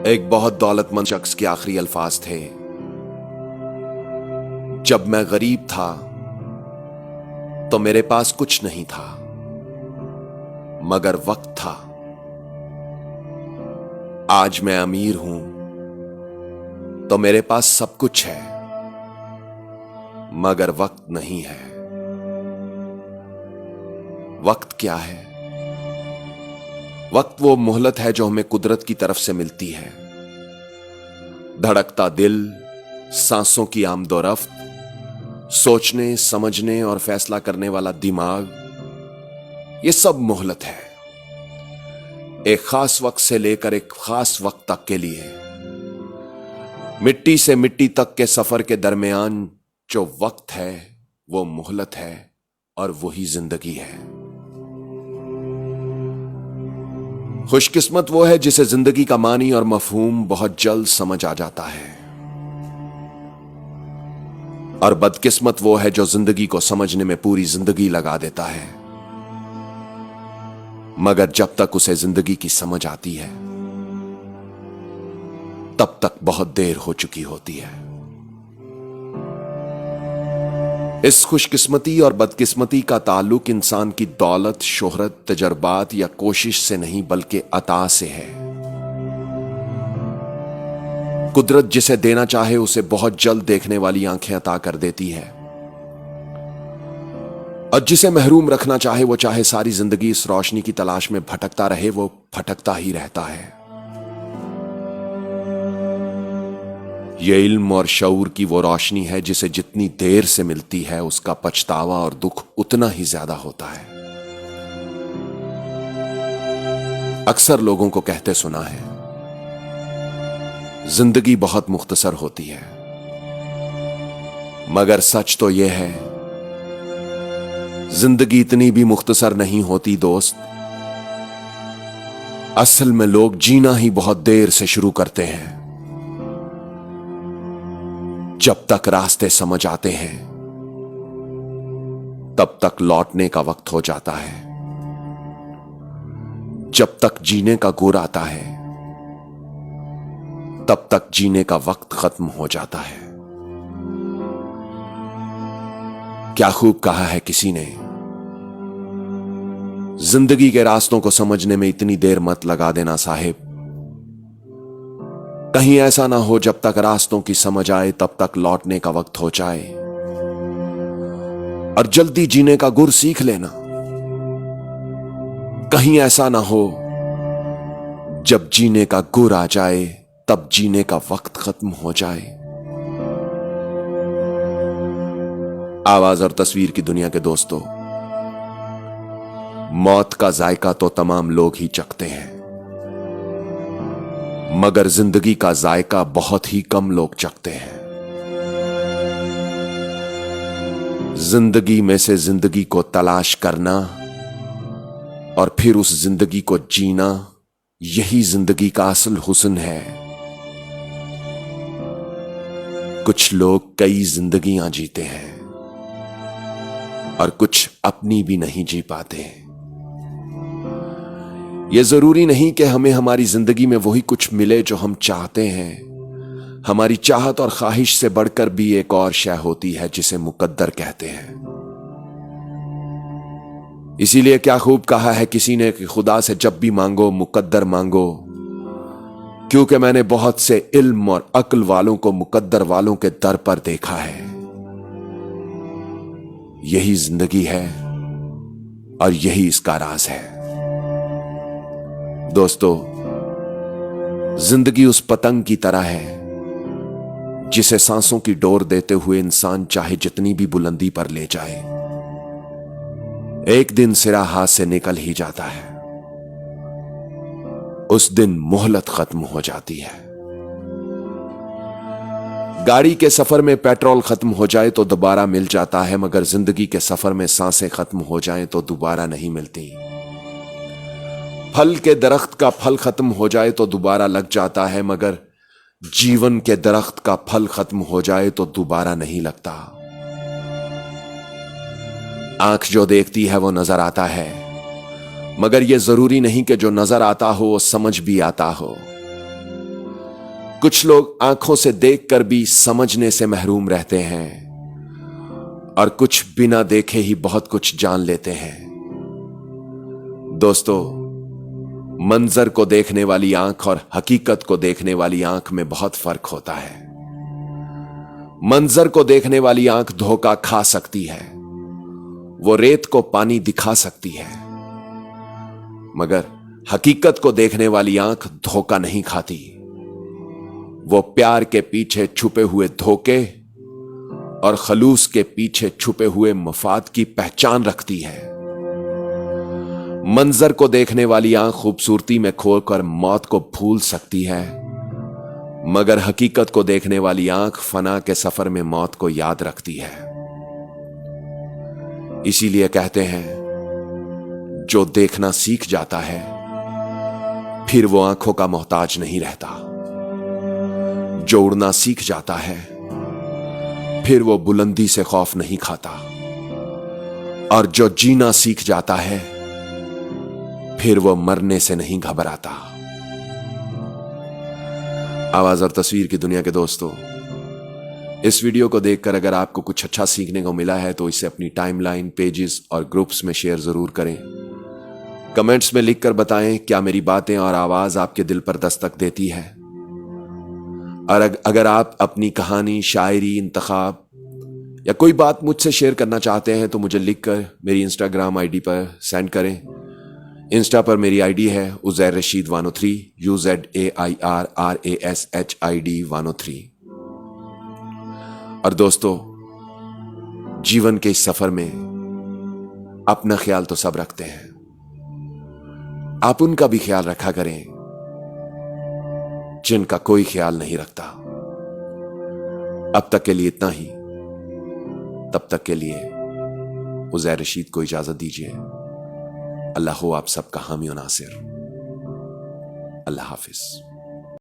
एक बहुत दौलतमंद शख्स के आखिरी अल्फाज थे। जब मैं गरीब था तो मेरे पास कुछ नहीं था, मगर वक्त था। आज मैं अमीर हूं तो मेरे पास सब कुछ है, मगर वक्त नहीं है। वक्त क्या है? वक्त वो मोहलत है जो हमें कुदरत की तरफ से मिलती है। धड़कता दिल, सांसों की आमदोरफ्त, सोचने समझने और फैसला करने वाला दिमाग, ये सब मोहलत है। एक खास वक्त से लेकर एक खास वक्त तक के लिए, मिट्टी से मिट्टी तक के सफर के दरमियान जो वक्त है वो मोहलत है और वही जिंदगी है। खुशकिस्मत वो है जिसे जिंदगी का मानी और मफहूम बहुत जल्द समझ आ जाता है, और बदकिस्मत वो है जो जिंदगी को समझने में पूरी जिंदगी लगा देता है, मगर जब तक उसे जिंदगी की समझ आती है तब तक बहुत देर हो चुकी होती है। इस खुशकिस्मती और बदकिस्मती का ताल्लुक इंसान की दौलत, शोहरत, तजर्बात या कोशिश से नहीं बल्कि अता से है। कुदरत जिसे देना चाहे उसे बहुत जल्द देखने वाली आंखें अता कर देती है, और जिसे महरूम रखना चाहे वो चाहे सारी जिंदगी इस रोशनी की तलाश में भटकता रहे, वो भटकता ही रहता है। ये इल्म और शऊर की वो रोशनी है जिसे जितनी देर से मिलती है उसका पछतावा और दुख उतना ही ज्यादा होता है। अक्सर लोगों को कहते सुना है, जिंदगी बहुत मुख्तसर होती है, मगर सच तो यह है जिंदगी इतनी भी मुख्तसर नहीं होती दोस्त। असल में लोग जीना ही बहुत देर से शुरू करते हैं। जब तक रास्ते समझ आते हैं तब तक लौटने का वक्त हो जाता है। जब तक जीने का गुर आता है तब तक जीने का वक्त खत्म हो जाता है। क्या खूब कहा है किसी ने, जिंदगी के रास्तों को समझने में इतनी देर मत लगा देना साहिब, कहीं ऐसा ना हो जब तक रास्तों की समझ आए तब तक लौटने का वक्त हो जाए। और जल्दी जीने का गुर सीख लेना, कहीं ऐसा ना हो जब जीने का गुर आ जाए तब जीने का वक्त खत्म हो जाए। आवाज और तस्वीर की दुनिया के दोस्तों, मौत का जायका तो तमाम लोग ही चखते हैं, मगर जिंदगी का जायका बहुत ही कम लोग चखते हैं। जिंदगी में से जिंदगी को तलाश करना और फिर उस जिंदगी को जीना, यही जिंदगी का असल हुस्न है। कुछ लोग कई जिंदगियां जीते हैं और कुछ अपनी भी नहीं जी पाते। यह जरूरी नहीं कि हमें हमारी जिंदगी में वही कुछ मिले जो हम चाहते हैं। हमारी चाहत और ख्वाहिश से बढ़कर भी एक और शय होती है जिसे मुकद्दर कहते हैं। इसीलिए क्या खूब कहा है किसी ने कि खुदा से जब भी मांगो मुकद्दर मांगो, क्योंकि मैंने बहुत से इल्म और अक्ल वालों को मुकद्दर वालों के दर पर देखा है। यही जिंदगी है और यही इसका राज है। दोस्तों, जिंदगी उस पतंग की तरह है जिसे सांसों की डोर देते हुए इंसान चाहे जितनी भी बुलंदी पर ले जाए, एक दिन सिरा हाथ से निकल ही जाता है। उस दिन मोहलत खत्म हो जाती है। गाड़ी के सफर में पेट्रोल खत्म हो जाए तो दोबारा मिल जाता है, मगर जिंदगी के सफर में सांसें खत्म हो जाएं तो दोबारा नहीं मिलती। फल के दरख्त का फल खत्म हो जाए तो दोबारा लग जाता है, मगर जीवन के दरख्त का फल खत्म हो जाए तो दोबारा नहीं लगता। आंख जो देखती है वो नजर आता है, मगर यह जरूरी नहीं कि जो नजर आता हो वो समझ भी आता हो। कुछ लोग आंखों से देखकर भी समझने से महरूम रहते हैं और कुछ बिना देखे ही बहुत कुछ जान लेते हैं। दोस्तों, मंजर को देखने वाली आंख और हकीकत को देखने वाली आंख में बहुत फर्क होता है। मंजर को देखने वाली आंख धोखा खा सकती है, वो रेत को पानी दिखा सकती है, मगर हकीकत को देखने वाली आंख धोखा नहीं खाती। वो प्यार के पीछे छुपे हुए धोखे और खलूस के पीछे छुपे हुए मफाद की पहचान रखती है। मंजर को देखने वाली आंख खूबसूरती में खोकर मौत को भूल सकती है, मगर हकीकत को देखने वाली आंख फना के सफर में मौत को याद रखती है। इसीलिए कहते हैं, जो देखना सीख जाता है फिर वो आंखों का मोहताज नहीं रहता। जो उड़ना सीख जाता है फिर वो बुलंदी से खौफ नहीं खाता। और जो जीना सीख जाता है फिर वो मरने से नहीं घबराता। आवाज और तस्वीर की दुनिया के दोस्तों, इस वीडियो को देखकर अगर आपको कुछ अच्छा सीखने को मिला है तो इसे अपनी टाइमलाइन, पेजेस और ग्रुप्स में शेयर जरूर करें। कमेंट्स में लिखकर बताएं क्या मेरी बातें और आवाज आपके दिल पर दस्तक देती है। और अगर आप अपनी कहानी, शायरी, इंतखाब या कोई बात मुझसे शेयर करना चाहते हैं तो मुझे लिखकर मेरी इंस्टाग्राम आईडी पर सेंड करें। इंस्टा पर मेरी आईडी है उज़ैर रशीद 103, UZAIRRASHID 103। और दोस्तों, जीवन के इस सफर में अपना ख्याल तो सब रखते हैं, आप उनका भी ख्याल रखा करें जिनका कोई ख्याल नहीं रखता। अब तक के लिए इतना ही। तब तक के लिए उज़ैर रशीद को इजाजत दीजिए। अल्लाह हो आप सबका हामी और नासिर। अल्लाह हाफिज।